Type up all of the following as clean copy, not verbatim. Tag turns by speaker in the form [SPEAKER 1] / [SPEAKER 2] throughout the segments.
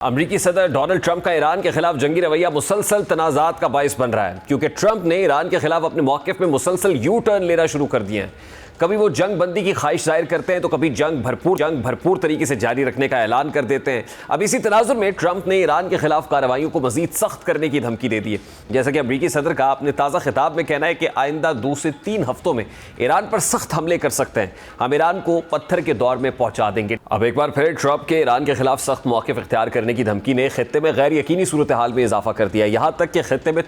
[SPEAKER 1] امریکی صدر Donald Trump کا ایران کے خلاف جنگی رویہ مسلسل تنازعات کا باعث بن رہا ہے، کیونکہ ٹرمپ نے ایران کے خلاف اپنے موقف میں مسلسل یو ٹرن لینا شروع کر دیے ہیں۔ کبھی وہ جنگ بندی کی خواہش ظاہر کرتے ہیں تو کبھی جنگ بھرپور طریقے سے جاری رکھنے کا اعلان کر دیتے ہیں۔ اب اسی تناظر میں ٹرمپ نے ایران کے خلاف کارروائیوں کو مزید سخت کرنے کی دھمکی دے دی ہے، جیسا کہ امریکی صدر کا اپنے تازہ خطاب میں کہنا ہے کہ آئندہ 2 سے 3 ہفتوں میں ایران پر سخت حملے کر سکتے ہیں، ہم ایران کو پتھر کے دور میں پہنچا دیں گے۔ اب ایک بار پھر ٹرمپ کے ایران کے خلاف سخت موقف اختیار کرنے کی دھمکی نے خطے میں غیر یقینی صورتحال میں اضافہ کر دیا ہے، یہاں تک کہ خطے میں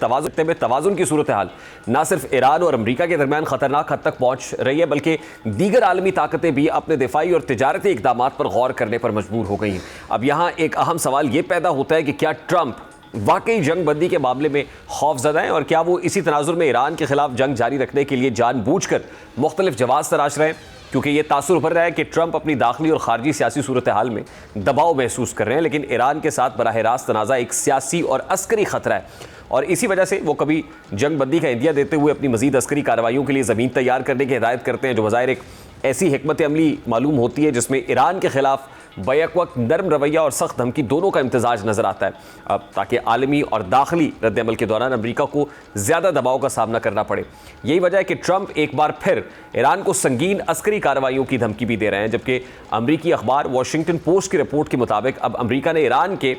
[SPEAKER 1] توازن کی صورتحال نہ صرف ایران اور امریکہ کے درمیان خطرناک حد تک پہنچ رہی ہے، بلکہ دیگر عالمی طاقتیں بھی اپنے دفاعی اور تجارتی اقدامات پر غور کرنے پر مجبور ہو گئی ہیں۔ اب یہاں ایک اہم سوال یہ پیدا ہوتا ہے کہ کیا ٹرمپ واقعی جنگ بندی کے معاملے میں خوف زدہ ہیں، اور کیا وہ اسی تناظر میں ایران کے خلاف جنگ جاری رکھنے کے لیے جان بوجھ کر مختلف جواز تراش رہے ہیں؟ کیونکہ یہ تاثر ابھر رہا ہے کہ ٹرمپ اپنی داخلی اور خارجی سیاسی صورتحال میں دباؤ محسوس کر رہے ہیں، لیکن ایران کے ساتھ براہ راست تنازع ایک سیاسی اور عسکری خطرہ ہے، اور اسی وجہ سے وہ کبھی جنگ بندی کا عندیہ دیتے ہوئے اپنی مزید عسکری کارروائیوں کے لیے زمین تیار کرنے کی ہدایت کرتے ہیں، جو بظاہر ایک ایسی حکمت عملی معلوم ہوتی ہے جس میں ایران کے خلاف بیک وقت نرم رویہ اور سخت دھمکی دونوں کا امتزاج نظر آتا ہے، تاکہ عالمی اور داخلی رد عمل کے دوران امریکہ کو زیادہ دباؤ کا سامنا کرنا پڑے۔ یہی وجہ ہے کہ ٹرمپ ایک بار پھر ایران کو سنگین عسکری کارروائیوں کی دھمکی بھی دے رہے ہیں، جبکہ امریکی اخبار واشنگٹن پوسٹ کی رپورٹ کے مطابق اب امریکہ نے ایران کے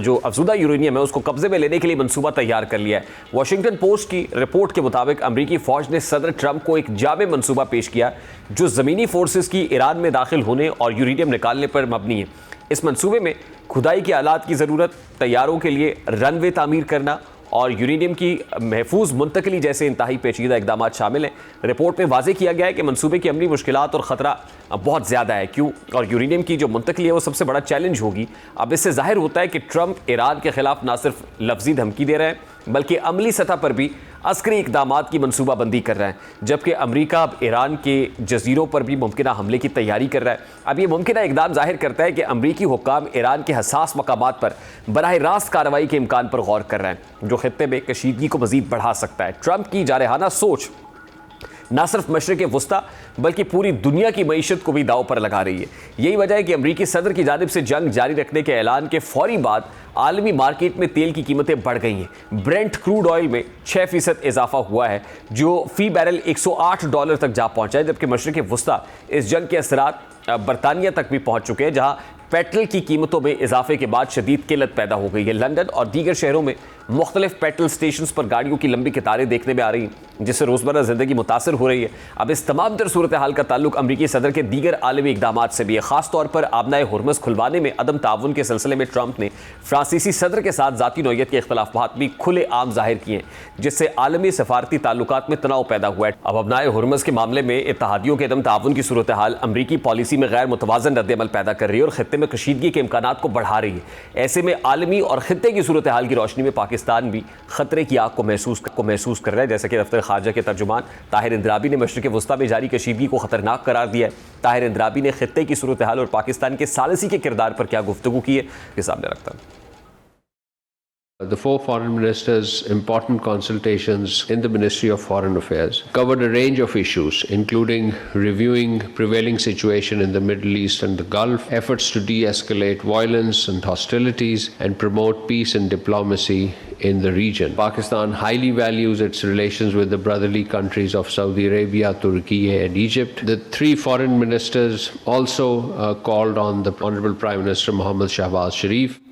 [SPEAKER 1] جو افزودہ یورینیم ہے اس کو قبضے میں لینے کے لیے منصوبہ تیار کر لیا ہے۔ واشنگٹن پوسٹ کی رپورٹ کے مطابق امریکی فوج نے صدر ٹرمپ کو ایک جامع منصوبہ پیش کیا جو زمینی فورسز کی ایران میں داخل ہونے اور یورینیم نکالنے پر مبنی ہے۔ اس منصوبے میں کھدائی کے آلات کی ضرورت، طیاروں کے لیے رن وے تعمیر کرنا اور یورینیم کی محفوظ منتقلی جیسے انتہائی پیچیدہ اقدامات شامل ہیں۔ رپورٹ میں واضح کیا گیا ہے کہ منصوبے کی عملی مشکلات اور خطرہ بہت زیادہ ہے، اور یورینیم کی جو منتقلی ہے وہ سب سے بڑا چیلنج ہوگی۔ اب اس سے ظاہر ہوتا ہے کہ ٹرمپ ایران کے خلاف نہ صرف لفظی دھمکی دے رہے ہیں بلکہ عملی سطح پر بھی عسکری اقدامات کی منصوبہ بندی کر رہے ہیں، جبکہ امریکہ اب ایران کے جزیروں پر بھی ممکنہ حملے کی تیاری کر رہا ہے۔ اب یہ ممکنہ اقدام ظاہر کرتا ہے کہ امریکی حکام ایران کے حساس مقامات پر براہ راست کارروائی کے امکان پر غور کر رہے ہیں، جو خطے میں کشیدگی کو مزید بڑھا سکتا ہے۔ ٹرمپ کی جارحانہ سوچ نہ صرف مشرق وسطیٰ بلکہ پوری دنیا کی معیشت کو بھی داؤ پر لگا رہی ہے۔ یہی وجہ ہے کہ امریکی صدر کی جانب سے جنگ جاری رکھنے کے اعلان کے فوری بعد عالمی مارکیٹ میں تیل کی قیمتیں بڑھ گئی ہیں۔ برنٹ کروڈ آئل میں 6% اضافہ ہوا ہے، جو فی بیرل $108 تک جا پہنچا ہے، جبکہ مشرق وسطیٰ اس جنگ کے اثرات برطانیہ تک بھی پہنچ چکے ہیں، جہاں پیٹرول کی قیمتوں میں اضافے کے بعد شدید قلت پیدا ہو گئی ہے۔ لندن اور دیگر شہروں میں مختلف پیٹرول سٹیشنز پر گاڑیوں کی لمبی قطاریں دیکھنے میں آ رہی ہیں، جس سے روزمرہ زندگی متاثر ہو رہی ہے۔ اب اس تمام تر صورتحال کا تعلق امریکی صدر کے دیگر عالمی اقدامات سے بھی ہے، خاص طور پر آبنائے ہرمز کھلوانے میں عدم تعاون کے سلسلے میں ٹرمپ نے فرانسیسی صدر کے ساتھ ذاتی نوعیت کے اختلافات بھی کھلے عام ظاہر کیے ہیں، جس سے عالمی سفارتی تعلقات میں تناؤ پیدا ہوا ہے۔ اب آبنائے ہرمز کے معاملے میں اتحادیوں کے عدم تعاون کی صورتحال امریکی پالیسی میں غیر متوازن رد عمل پیدا کر رہی ہے اور خطے میں کشیدگی کے امکانات کو بڑھا رہی ہے۔ ایسے میں عالمی اور خطے کی صورتحال کی روشنی میں پاکستان بھی خطرے کی آگ کو محسوس کر رہا ہے، جیسا کہ دفتر خارجہ کے ترجمان طاہر اندرابی نے مشرق وسطیٰ میں جاری کشیدگی کو خطرناک قرار دیا ہے۔ طاہر اندرابی نے خطے کی صورتحال اور پاکستان کے ثالثی کے کردار پر کیا گفتگو کی ہے، یہ سامنے رکھتا ہوں۔
[SPEAKER 2] The 4 foreign ministers' important consultations in the Ministry of Foreign Affairs covered a range of issues, including reviewing prevailing situation in the Middle East and the Gulf, efforts to de-escalate violence and hostilities, and promote peace and diplomacy in the region. Pakistan highly values its relations with the brotherly countries of Saudi Arabia, Turkey, and Egypt. The 3 foreign ministers also called on the Honorable Prime Minister Mohammad Shahbaz Sharif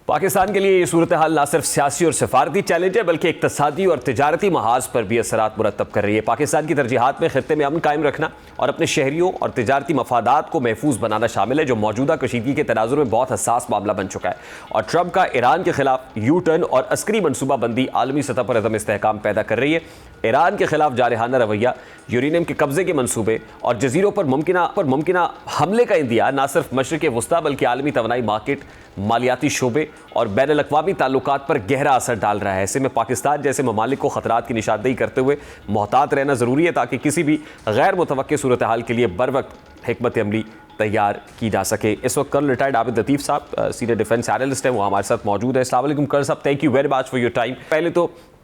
[SPEAKER 1] Pakistan کے لیے یہ صورتحال نہ صرف سیاسی اور سفارتی challenge ہے بلکہ اقتصادی اور تجارتی محاذ پر بھی اثرات مرتب کر رہی ہے۔ پاکستان کی ترجیحات میں خطے میں امن قائم رکھنا اور اپنے شہریوں اور تجارتی مفادات کو محفوظ بنانا شامل ہے، جو موجودہ کشیدگی کے تناظر میں بہت حساس معاملہ بن چکا ہے، اور ٹرمپ کا ایران کے خلاف یو ٹرن اور عسکری منصوبہ بندی عالمی سطح پر عدم استحکام پیدا کر رہی ہے۔ ایران کے خلاف جارحانہ رویہ، یورینیم کے قبضے کے منصوبے اور جزیروں پر ممکنہ حملے کا عندیہ نہ صرف مشرق وسطیٰ بلکہ عالمی توانائی مارکیٹ، مالیاتی شعبے اور بین الاقوامی تعلقات پر گہرا اثر ڈال رہا ہے۔ ایسے میں پاکستان جیسے ممالک کو خطرات کی نشاندہی کرتے ہوئے محتاط رہنا ضروری ہے، تاکہ کسی بھی غیر متوقع صورتحال کے لیے بروقت حکمت عملی تیار کی جا سکے۔ اس وقت کرنل ریٹائرڈ عابد لطیف صاحب سینئر ڈیفنس اینالسٹ ہیں، وہ ہمارے ساتھ موجود ہیں۔ السلام علیکم کرنل صاحب، thank you very much for your time. پہلے تو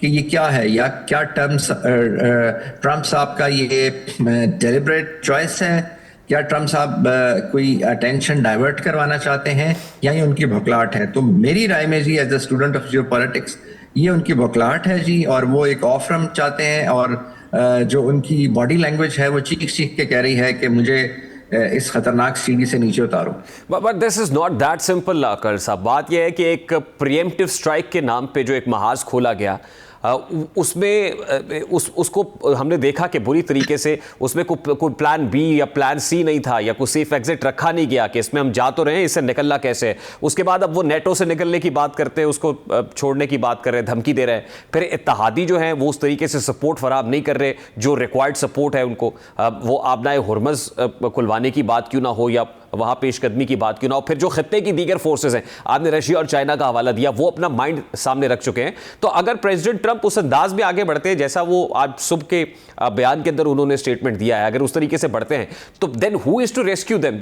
[SPEAKER 3] کہ یہ کیا ہے یا کیا ٹرمپ صاحب کا یہ ڈیلیبریٹ چوائس ہے, کیا ٹرمپ صاحب کوئی اٹینشن ڈائیورٹ کروانا چاہتے ہیں یا یہ ان کی بھوکلاہٹ ہے. تو میری رائے میں جی ایز اے اسٹوڈنٹ آف جیو پالیٹکس یہ ان کی بھوکلاہٹ ہے جی, اور وہ ایک آف رمپ چاہتے ہیں, اور جو ان کی باڈی لینگویج ہے وہ چیخ چیخ کے کہہ رہی ہے کہ مجھے اس خطرناک سیڑھی سے نیچے اتارو.
[SPEAKER 1] But this is not that simple colonel صاحب. بات یہ ہے کہ ایک پریمپٹیو اسٹرائک کے نام پہ جو ایک محاذ کھولا گیا اس میں اس کو ہم نے دیکھا کہ بری طریقے سے اس میں کوئی پلان بی یا پلان سی نہیں تھا, یا کوئی سیف ایگزٹ رکھا نہیں گیا کہ اس میں ہم جا تو رہے ہیں, اس سے نکلنا کیسے ہے. اس کے بعد اب وہ نیٹو سے نکلنے کی بات کرتے ہیں, اس کو چھوڑنے کی بات کر رہے ہیں, دھمکی دے رہے ہیں. پھر اتحادی جو ہیں وہ اس طریقے سے سپورٹ فراہم نہیں کر رہے جو ریکوائرڈ سپورٹ ہے ان کو. وہ آبنائے ہرمز کھلوانے کی بات کیوں نہ ہو یا وہاں پیش قدمی کی بات کیوں نہ ہو. پھر جو خطے کی دیگر فورسز ہیں, آپ نے رشیا اور چائنا کا حوالہ دیا, وہ اپنا مائنڈ سامنے رکھ چکے ہیں. تو اگر پریزیڈنٹ ٹرمپ اس انداز میں آگے بڑھتے ہیں جیسا وہ آج صبح کے بیان کے اندر انہوں نے اسٹیٹمنٹ دیا ہے, اگر اس طریقے سے بڑھتے ہیں تو دین ہو از ٹو ریسکیو دیم؟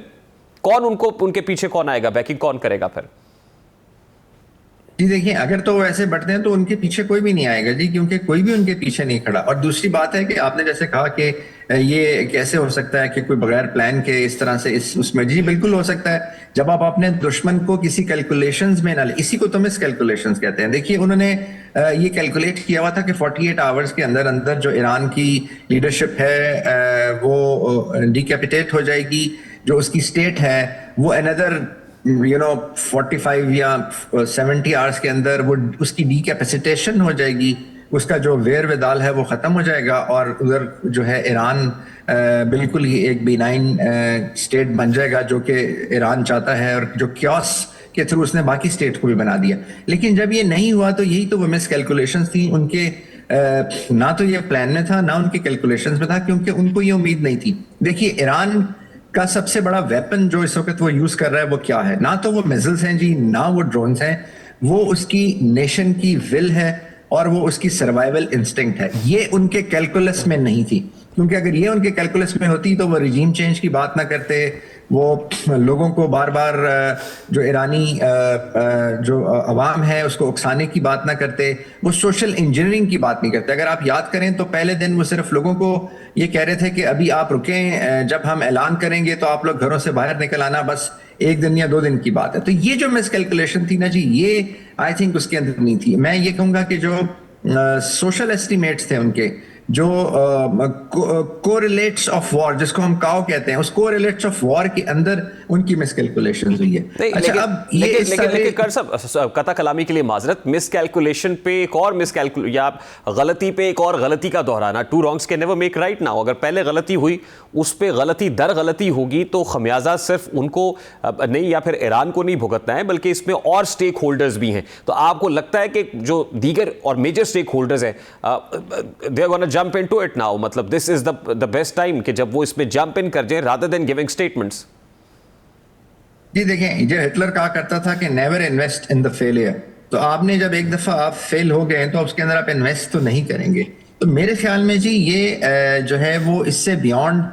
[SPEAKER 1] کون ان کے پیچھے کون آئے گا, بیکنگ کون کرے گا پھر؟
[SPEAKER 3] جی دیکھیں, اگر تو وہ ایسے بڑھتے ہیں تو ان کے پیچھے کوئی بھی نہیں آئے گا جی, کیونکہ کوئی بھی ان کے پیچھے نہیں کھڑا. اور دوسری بات ہے کہ آپ نے جیسے کہا کہ یہ کیسے ہو سکتا ہے کہ کوئی بغیر پلان کے اس طرح سے اس میں, جی بالکل ہو سکتا ہے. جب آپ اپنے دشمن کو کسی کیلکولیشنز میں نہ لیں, اسی کو تو مس کیلکولیشنز کہتے ہیں. دیکھیے انہوں نے یہ کیلکولیٹ کیا ہوا تھا کہ 48 آورز کے اندر اندر جو ایران کی لیڈرشپ ہے وہ ڈیکیپیٹیٹ ہو جائے گی, جو اس کی اسٹیٹ ہے وہ اندر 45 یا 70 آورز کے اندر وہ اس کی ڈیکیپیسیٹیشن ہو جائے گی, اس کا جو ویر ودال ہے وہ ختم ہو جائے گا, اور ادھر جو ہے ایران بالکل ہی ایک بینائن اسٹیٹ بن جائے گا جو کہ ایران چاہتا ہے, اور جو کیوس کے تھرو اس نے باقی اسٹیٹ کو بھی بنا دیا. لیکن جب یہ نہیں ہوا تو یہی تو وہ مس کیلکولیشنز تھیں ان کے, نہ تو یہ پلان میں تھا نہ ان کے کیلکولیشنز میں تھا, کیونکہ ان کو یہ امید نہیں تھی. دیکھیے ایران کا سب سے بڑا ویپن جو اس وقت وہ یوز کر رہا ہے وہ کیا ہے؟ نہ تو وہ میزلز ہیں جی, نہ وہ ڈرونز ہیں, وہ اس کی نیشن کی ول ہے اور وہ اس کی سروائیول انسٹنکٹ ہے. یہ ان کے کیلکولس میں نہیں تھی, کیونکہ اگر یہ ان کے کیلکولس میں ہوتی تو وہ ریجیم چینج کی بات نہ کرتے, وہ لوگوں کو بار بار جو ایرانی جو عوام ہے اس کو اکسانے کی بات نہ کرتے, وہ سوشل انجینئرنگ کی بات نہیں کرتے. اگر آپ یاد کریں تو پہلے دن وہ صرف لوگوں کو یہ کہہ رہے تھے کہ ابھی آپ رکیں, جب ہم اعلان کریں گے تو آپ لوگ گھروں سے باہر نکل آنا, بس 1 دن یا 2 دن کی بات ہے. تو یہ جو مس کیلکولیشن تھی نا جی, یہ آئی تھنک اس کے اندر نہیں تھی. میں یہ کہوں گا کہ جو سوشل ایسٹیمیٹس تھے ان کے, جو کوریلیٹس آف وار جس کو ہم کاؤ کہتے ہیں, اس کوریلیٹس آف وار کے اندر ان کی مس کیلکولیشنز ہوئی ہے. اچھا اب
[SPEAKER 1] لیکن کر صاحب قطع کلامی کے لیے معذرت, مس کیلکولیشن پہ ایک اور یا غلطی پہ ایک اور غلطی کا دہرانا, 2 wrongs can never make right now. اگر پہلے غلطی ہوئی اس پہ غلطی در غلطی ہوگی تو خمیازہ صرف ان کو نہیں یا پھر ایران کو نہیں بھگتنا ہے, بلکہ اس میں اور سٹیک ہولڈرز بھی ہیں. تو آپ کو لگتا ہے کہ جو دیگر اور میجر سٹیک ہولڈرز ہیں they are gonna jump into it now, مطلب this is the best time کہ جب وہ اس میں جمپ ان کر جائیں rather than giving statements؟
[SPEAKER 3] جی دیکھیں, جو ہٹلر کہا کرتا تھا کہ never invest in the failure, تو آپ نے جب ایک دفعہ آپ فیل ہو گئے تو اس کے اندر آپ انویسٹ تو نہیں کریں گے. تو میرے خیال میں جی یہ جو ہے وہ اس سے بیونڈ,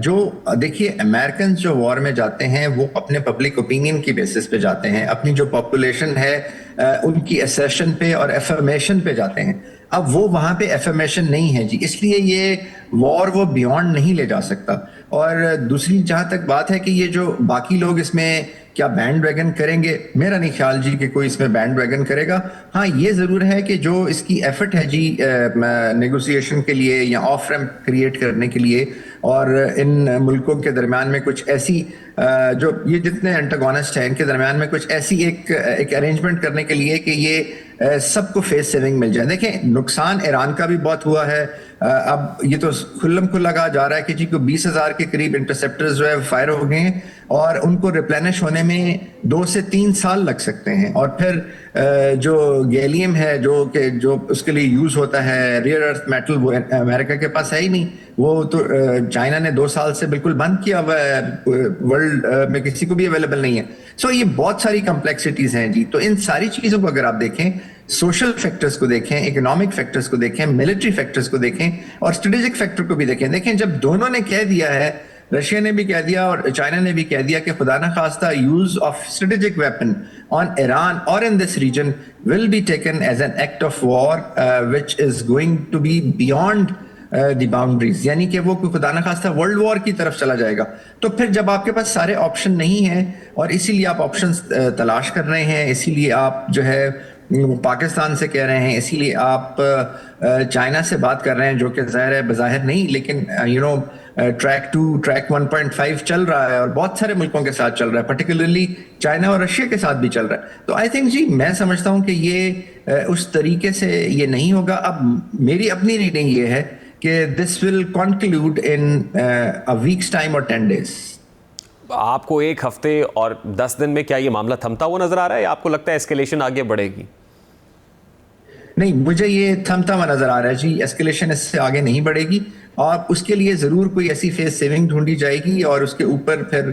[SPEAKER 3] جو دیکھیے امریکنز جو وار میں جاتے ہیں وہ اپنے پبلک اوپینین کی بیسس پہ جاتے ہیں, اپنی جو پاپولیشن ہے ان کی اسیشن پہ اور ایفرمیشن پہ جاتے ہیں. اب وہ وہاں پہ ایفرمیشن نہیں ہے جی, اس لیے یہ وار وہ بیونڈ نہیں لے جا سکتا. اور دوسری جہاں تک بات ہے کہ یہ جو باقی لوگ اس میں کیا بینڈ ویگن کریں گے, میرا نہیں خیال جی کہ کوئی اس میں بینڈ ویگن کرے گا. ہاں یہ ضرور ہے کہ جو اس کی ایفرٹ ہے جی نیگوسیشن کے لیے یا آف ریمپ کریٹ کرنے کے لیے, اور ان ملکوں کے درمیان میں کچھ ایسی جو یہ جتنے انٹاگونسٹ ہیں ان کے درمیان میں کچھ ایسی ایک ارینجمنٹ کرنے کے لیے کہ یہ سب کو فیس سیونگ مل جائے. دیکھیں نقصان ایران کا بھی بہت ہوا ہے. اب یہ تو کھلم کھلا کہا جا رہا ہے کہ جی کو 20,000 کے قریب انٹرسیپٹرز جو ہے فائر ہو گئے ہیں, اور ان کو ریپلینش ہونے میں 2 سے 3 سال لگ سکتے ہیں. اور پھر جو گیلیم ہے جو اس کے لیے یوز ہوتا ہے ریئر ارتھ میٹل, وہ امریکہ کے پاس ہے ہی نہیں, وہ تو چائنا نے 2 سال سے بالکل بند کیا ہوا ہے, ورلڈ میں کسی کو بھی اویلیبل نہیں ہے. سو یہ بہت ساری کمپلیکسٹیز ہیں جی. تو ان ساری چیزوں کو اگر آپ دیکھیں, سوشل فیکٹرز کو دیکھیں, اکنامک فیکٹرز کو دیکھیں, ملٹری فیکٹرز کو دیکھیں, اور اسٹریٹجک فیکٹر کو بھی دیکھیں. دیکھیں جب دونوں نے کہہ دیا ہے رشیا نے بھی کہہ دیا اور چائنا نے بھی کہہ دیا کہ خدا نخواستہ use of strategic weapon on Iran اور in this region will be taken as an act of war which is going to be beyond the boundaries, یعنی کہ وہ خدا نخواستہ ورلڈ وار کی طرف چلا جائے گا. تو پھر جب آپ کے پاس سارے آپشن نہیں ہیں اور اسی لیے آپ آپشنز تلاش کر رہے ہیں, اسی لیے آپ جو ہے پاکستان سے کہہ رہے ہیں, اسی لیے آپ چائنا سے بات کر رہے ہیں, جو کہ ظاہر ہے بظاہر نہیں لیکن ٹریک 2 ٹریک 1.5 چل رہا ہے اور بہت سارے ملکوں کے ساتھ چل رہا ہے, پرٹیکولرلی چائنا اور رشیا کے ساتھ بھی چل رہا ہے. تو آئی تھنک جی میں سمجھتا ہوں کہ یہ اس طریقے سے یہ نہیں ہوگا. اب میری اپنی ریڈنگ یہ ہے کہ دس ول کنکلوڈ ان اے ویکس ٹائم اور 10 days.
[SPEAKER 1] آپ کو ایک ہفتے اور 10 دن میں کیا یہ معاملہ تھمتا ہوا نظر آ رہا ہے یا آپ کو لگتا ہے اسکیلیشن آگے بڑھے گی؟
[SPEAKER 3] نہیں, مجھے یہ تھمتا ہوا نظر آ رہا ہے جی. ایسکیلیشن اس سے آگے نہیں بڑھے گی اور اس کے لیے ضرور کوئی ایسی فیس سیونگ ڈھونڈی جائے گی اور اس کے اوپر پھر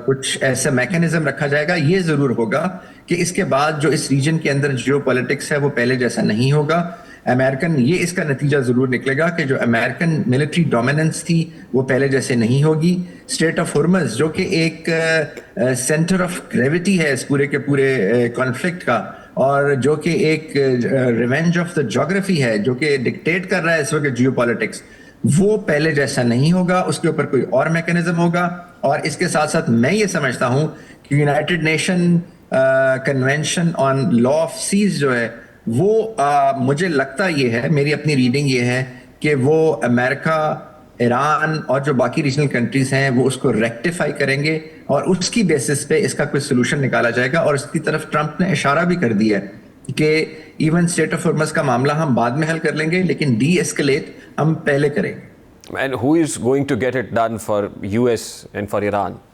[SPEAKER 3] کچھ ایسا میکینزم رکھا جائے گا. یہ ضرور ہوگا کہ اس کے بعد جو اس ریجن کے اندر جیو پولیٹکس ہے وہ پہلے جیسا نہیں ہوگا. امریکن یہ اس کا نتیجہ ضرور نکلے گا کہ جو امریکن ملٹری ڈومیننس تھی وہ پہلے جیسے نہیں ہوگی. اسٹریٹ آف ہرمز جو کہ ایک سینٹر آف گریوٹی ہے اس پورے کے پورے کانفلکٹ کا اور جو کہ ایک ریونج آف دا جیوگرافی ہے جو کہ ڈکٹیٹ کر رہا ہے اس وقت جیو پالیٹکس, وہ پہلے جیسا نہیں ہوگا. اس کے اوپر کوئی اور میکینزم ہوگا. اور اس کے ساتھ ساتھ میں یہ سمجھتا ہوں کہ united nation convention on law of seas جو ہے وہ مجھے لگتا یہ ہے, میری اپنی ریڈنگ یہ ہے کہ وہ امریکہ, ایران اور جو باقی ریجنل کنٹریز ہیں وہ اس کو ریکٹیفائی کریں گے اور اس کی بیسس پہ اس کا کوئی سولوشن نکالا جائے گا. اور اس کی طرف ٹرمپ نے اشارہ بھی کر دیا ہے کہ ایون اسٹیٹ آف ہرمز کا معاملہ ہم بعد میں حل کر لیں گے لیکن ڈی ایسکلیٹ ہم پہلے کریں گے.
[SPEAKER 1] And who is going to get it done for US and for Iran?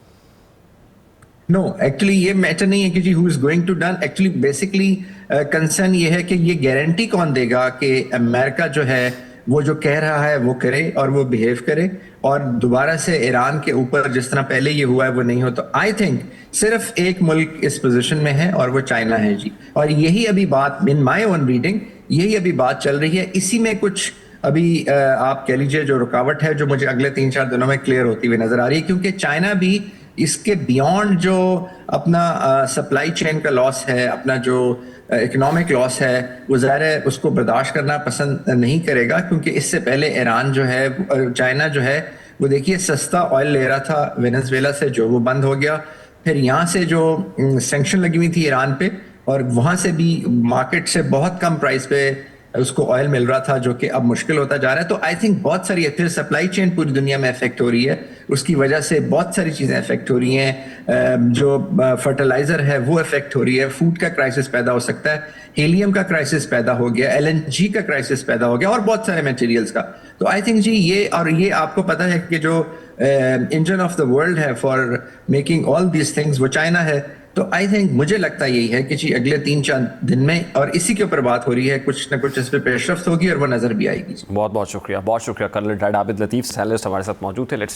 [SPEAKER 3] No actually یہ میٹر نہیں ہے کہ جی who is going to done. Actually basically concern یہ ہے کہ یہ گارنٹی کون دے گا کہ امریکہ جو ہے وہ جو کہہ رہا ہے وہ کرے اور وہ بیہیو کرے اور دوبارہ سے ایران کے اوپر جس طرح پہلے یہ ہوا ہے وہ نہیں ہو. تو آئی تھنک صرف ایک ملک اس پوزیشن میں ہے اور وہ چائنا ہے جی. اور یہی ابھی بات ان مائی اون ریڈنگ یہی ابھی بات چل رہی ہے. اسی میں کچھ ابھی آپ کہہ لیجیے جو رکاوٹ ہے جو مجھے اگلے 3-4 دنوں میں کلیئر ہوتی ہوئی نظر آ رہی ہے کیونکہ چائنا بھی اس کے بیونڈ جو اپنا سپلائی چین کا لاس ہے, اپنا جو اکنامک لاس ہے وہ ظاہر ہے اس کو برداشت کرنا پسند نہیں کرے گا کیونکہ اس سے پہلے ایران جو ہے چائنا جو ہے وہ دیکھیے سستا آئل لے رہا تھا وینزویلا سے جو وہ بند ہو گیا. پھر یہاں سے جو سینکشن لگی ہوئی تھی ایران پہ اور وہاں سے بھی مارکیٹ سے بہت کم پرائز پہ اس کو آئل مل رہا تھا جو کہ اب مشکل ہوتا جا رہا ہے. تو آئی تھنک بہت ساری پھر سپلائی چین پوری دنیا میں افیکٹ ہو رہی ہے, اس کی وجہ سے بہت ساری چیزیں افیکٹ ہو رہی ہیں. جو فرٹیلائزر ہے وہ افیکٹ ہو رہی ہے, فوڈ کا کرائسس پیدا ہو سکتا ہے, ہیلیم کا کرائسس پیدا ہو گیا, LNG کا کرائسس پیدا ہو گیا اور بہت سارے میٹیریلز کا. تو آئی تھنک جی یہ آپ کو پتہ ہے کہ جو انجن آف دا ورلڈ ہے for making all these things وہ چائنا ہے. تو آئی تھنک مجھے لگتا یہی ہے کہ جی اگلے 3-4 دن میں اور اسی کے اوپر بات ہو رہی ہے, کچھ نہ کچھ اس پہ پیش رفت ہوگی اور وہ نظر بھی آئے گی.
[SPEAKER 1] بہت بہت شکریہ کرنل ریٹائرڈ عابد لطیف سینالسٹ ہمارے ساتھ موجود تھے.